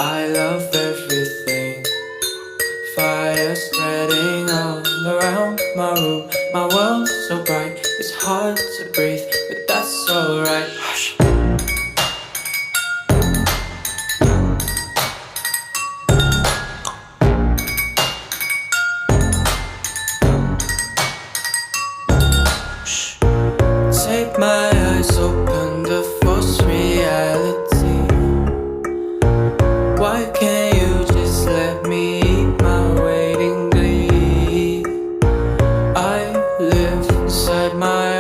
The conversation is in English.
I love everything. Fire spreading all around my room. My world's so bright, it's hard to breathe, but that's alright. Hush. Shh. Take my eyes open to false reality. Why can't you just let me eat my waiting glee? I live inside my